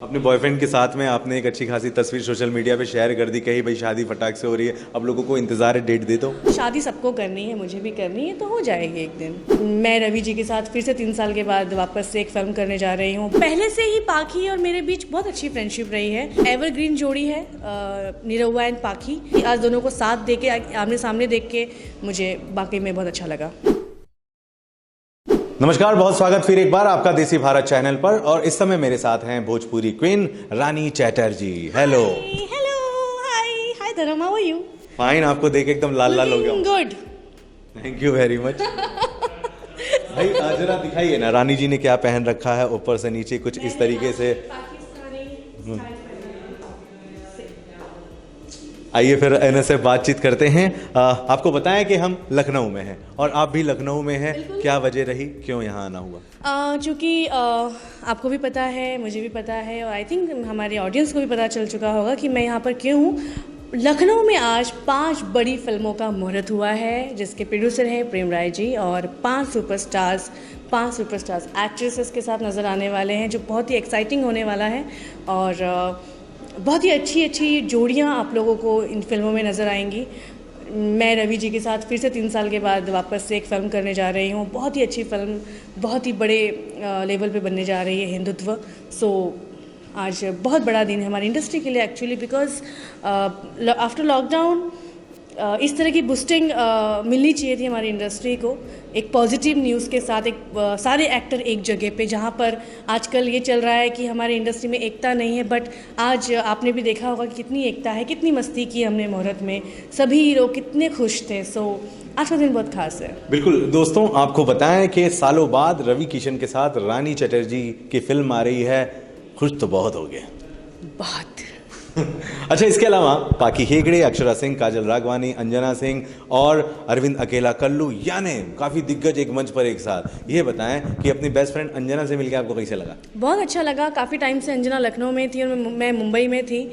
अपने बॉयफ्रेंड के साथ में आपने एक अच्छी खासी तस्वीर सोशल मीडिया पे शेयर कर दी, कहीं भाई शादी फटाक से हो रही है, अब लोगों को इंतजार है, डेट दे दो। शादी सबको करनी है, मुझे भी करनी है, तो हो जाएगी एक दिन। मैं रवि जी के साथ फिर से 3 साल के बाद वापस से एक फिल्म करने जा रही हूँ। पहले से ही पाखी और मेरे बीच बहुत अच्छी फ्रेंडशिप रही है, एवरग्रीन जोड़ी है निरहुआ एंड पाखी। आज दोनों को साथ दे के, आमने सामने देख के मुझे वाकई में बहुत अच्छा लगा। नमस्कार, बहुत स्वागत फिर एक बार आपका देसी भारत चैनल पर। और इस समय मेरे साथ हैं भोजपुरी क्वीन रानी चैटर्जी। हेलो हेलो, हाय धर्म, हाउ आर यू? फाइन, आपको देख एकदम लाल लाल हो गया। Good, thank you very much. भाई जरा दिखाइए ना, रानी जी ने क्या पहन रखा है ऊपर से नीचे, कुछ इस तरीके से। आइए फिर इन्हें से बातचीत करते हैं। आपको बताएं कि हम लखनऊ में हैं और आप भी लखनऊ में हैं, क्या वजह रही, क्यों यहाँ आना हुआ? चूँकि आपको भी पता है, मुझे भी पता है, और आई थिंक हमारे ऑडियंस को भी पता चल चुका होगा कि मैं यहाँ पर क्यों हूँ। लखनऊ में आज 5 बड़ी फिल्मों का मुहूर्त हुआ है, जिसके प्रोड्यूसर हैं प्रेम राय जी, और 5 सुपरस्टार्स एक्ट्रेसेस के साथ नज़र आने वाले हैं, जो बहुत ही एक्साइटिंग होने वाला है। और बहुत ही अच्छी जोड़ियाँ आप लोगों को इन फिल्मों में नज़र आएंगी। मैं रवि जी के साथ फिर से 3 साल के बाद वापस से एक फ़िल्म करने जा रही हूँ। बहुत ही अच्छी फिल्म, बहुत ही बड़े लेवल पे बनने जा रही है, हिंदुत्व। सो आज बहुत बड़ा दिन है हमारी इंडस्ट्री के लिए एक्चुअली, बिकॉज आफ्टर लॉकडाउन इस तरह की बूस्टिंग मिलनी चाहिए थी हमारी इंडस्ट्री को, एक पॉजिटिव न्यूज़ के साथ, एक सारे एक्टर एक जगह पे, जहाँ पर आजकल ये चल रहा है कि हमारी इंडस्ट्री में एकता नहीं है, बट आज आपने भी देखा होगा कि कितनी एकता है, कितनी मस्ती की हमने मुहूर्त में, सभी हीरो कितने खुश थे। सो आज का दिन बहुत खास है। बिल्कुल दोस्तों, आपको बताएं कि सालों बाद रवि किशन के साथ रानी चटर्जी की फिल्म आ रही है। खुश तो बहुत हो गए, बहुत। अच्छा, इसके अलावा पाखी हेगड़े, अक्षरा सिंह, काजल राघवानी, अंजना सिंह और अरविंद अकेला कल्लू, यानी काफी दिग्गज एक मंच पर एक साथ। ये बताएं कि अपनी बेस्ट फ्रेंड अंजना से मिलकर आपको कैसे लगा? बहुत अच्छा लगा। काफ़ी टाइम से अंजना लखनऊ में थी और मैं मुंबई में थी।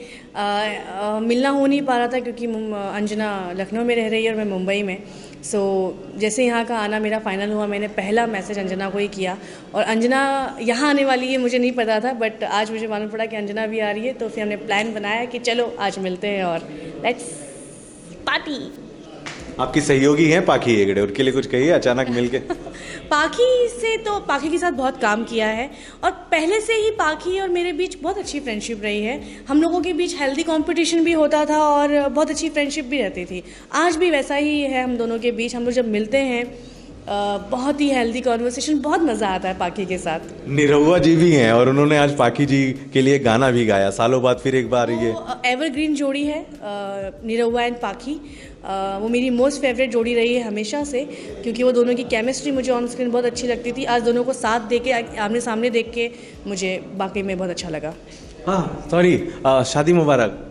मिलना हो नहीं पा रहा था क्योंकि अंजना लखनऊ में रह रही है और मैं मुंबई में। सो जैसे यहाँ का आना मेरा फाइनल हुआ, मैंने पहला मैसेज अंजना को ही किया। और अंजना यहाँ आने वाली है मुझे नहीं पता था, बट आज मुझे मालूम पड़ा कि अंजना भी आ रही है, तो फिर हमने प्लान बनाया कि चलो आज मिलते हैं और लेट्स पार्टी। आपकी सहयोगी हैं पाखी हेगड़े, उनके लिए कुछ कहिए अचानक मिलके। पाखी के साथ बहुत काम किया है और पहले से ही पाखी और मेरे बीच बहुत अच्छी फ्रेंडशिप रही है। हम लोगों के बीच हेल्दी कंपटीशन भी होता था और बहुत अच्छी फ्रेंडशिप भी रहती थी। आज भी वैसा ही है हम दोनों के बीच। हम लोग जब मिलते हैं बहुत ही हेल्दी कॉन्वर्सेशन, बहुत मज़ा आता है पाखी के साथ। निरहुआ जी भी हैं और उन्होंने आज पाखी जी के लिए गाना भी गाया, सालों बाद फिर एक बार। ये एवरग्रीन जोड़ी है निरहुआ एंड पाखी। वो मेरी मोस्ट फेवरेट जोड़ी रही है हमेशा से, क्योंकि वो दोनों की केमिस्ट्री मुझे ऑन स्क्रीन बहुत अच्छी लगती थी। आज दोनों को साथ दे के, आमने सामने देख के मुझे वाकई में बहुत अच्छा लगा। हाँ, सॉरी, शादी मुबारक।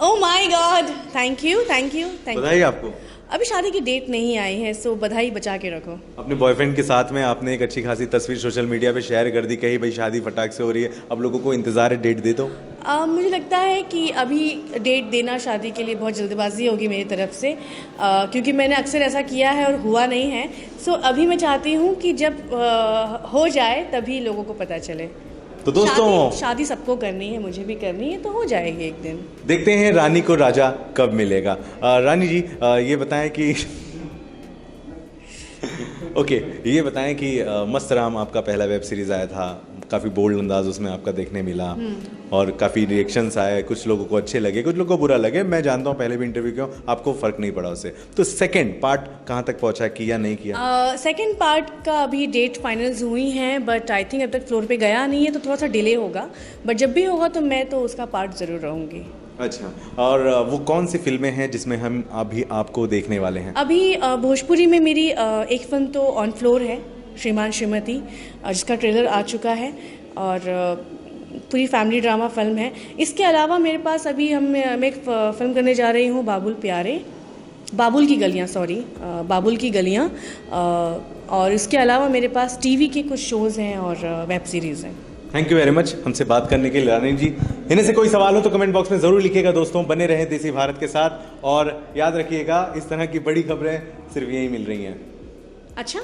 Oh my god, thank you. बधाई आपको। अभी शादी की डेट नहीं आई है, सो बधाई बचा के रखो। अपने बॉयफ्रेंड के साथ में आपने एक अच्छी खासी तस्वीर सोशल मीडिया पे शेयर कर दी, कहीं भाई शादी फटाक से हो रही है, अब लोगों को इंतजार है, डेट दे दो। मुझे लगता है कि अभी डेट देना शादी के लिए बहुत जल्दबाजी होगी मेरी तरफ से, क्योंकि मैंने अक्सर ऐसा किया है और हुआ नहीं है। सो अभी मैं चाहती हूँ कि जब हो जाए तभी लोगों को पता चले। तो दोस्तों, शादी सबको करनी है, मुझे भी करनी है, तो हो जाएगी एक दिन। देखते हैं रानी को राजा कब मिलेगा। रानी जी, ये बताएं कि ओके, ये बताएं कि मस्त राम आपका पहला वेब सीरीज आया था, काफ़ी बोल्ड अंदाज उसमें आपका देखने मिला और काफ़ी रिएक्शंस आए, कुछ लोगों को अच्छे लगे, कुछ लोगों को बुरा लगे। मैं जानता हूँ, पहले भी इंटरव्यू किया, आपको फ़र्क नहीं पड़ा उससे। तो सेकंड पार्ट कहाँ तक पहुँचा, किया नहीं किया? सेकंड पार्ट का अभी डेट फाइनल्स हुई हैं, बट आई थिंक अब तक फ्लोर पे गया नहीं है, तो थोड़ा सा डिले होगा। बट जब भी होगा तो मैं तो उसका पार्ट ज़रूर रहूँगी। अच्छा, और वो कौन सी फिल्में हैं जिसमें हम अभी आपको देखने वाले हैं? अभी भोजपुरी में मेरी एक फिल्म तो ऑन फ्लोर है, श्रीमान श्रीमती, जिसका ट्रेलर आ चुका है और पूरी फैमिली ड्रामा फिल्म है। इसके अलावा मेरे पास अभी मैं एक फिल्म करने जा रही हूँ, बाबुल की गलियाँ, और इसके अलावा मेरे पास टीवी के कुछ शोज़ हैं और वेब सीरीज़ हैं। थैंक यू वेरी मच हमसे बात करने के लिए रानी जी। इन्हें से कोई सवाल हो तो कमेंट बॉक्स में ज़रूर लिखिएगा। दोस्तों, बने रहें देसी भारत के साथ और याद रखिएगा, इस तरह की बड़ी खबरें सिर्फ यहीं मिल रही हैं। अच्छा।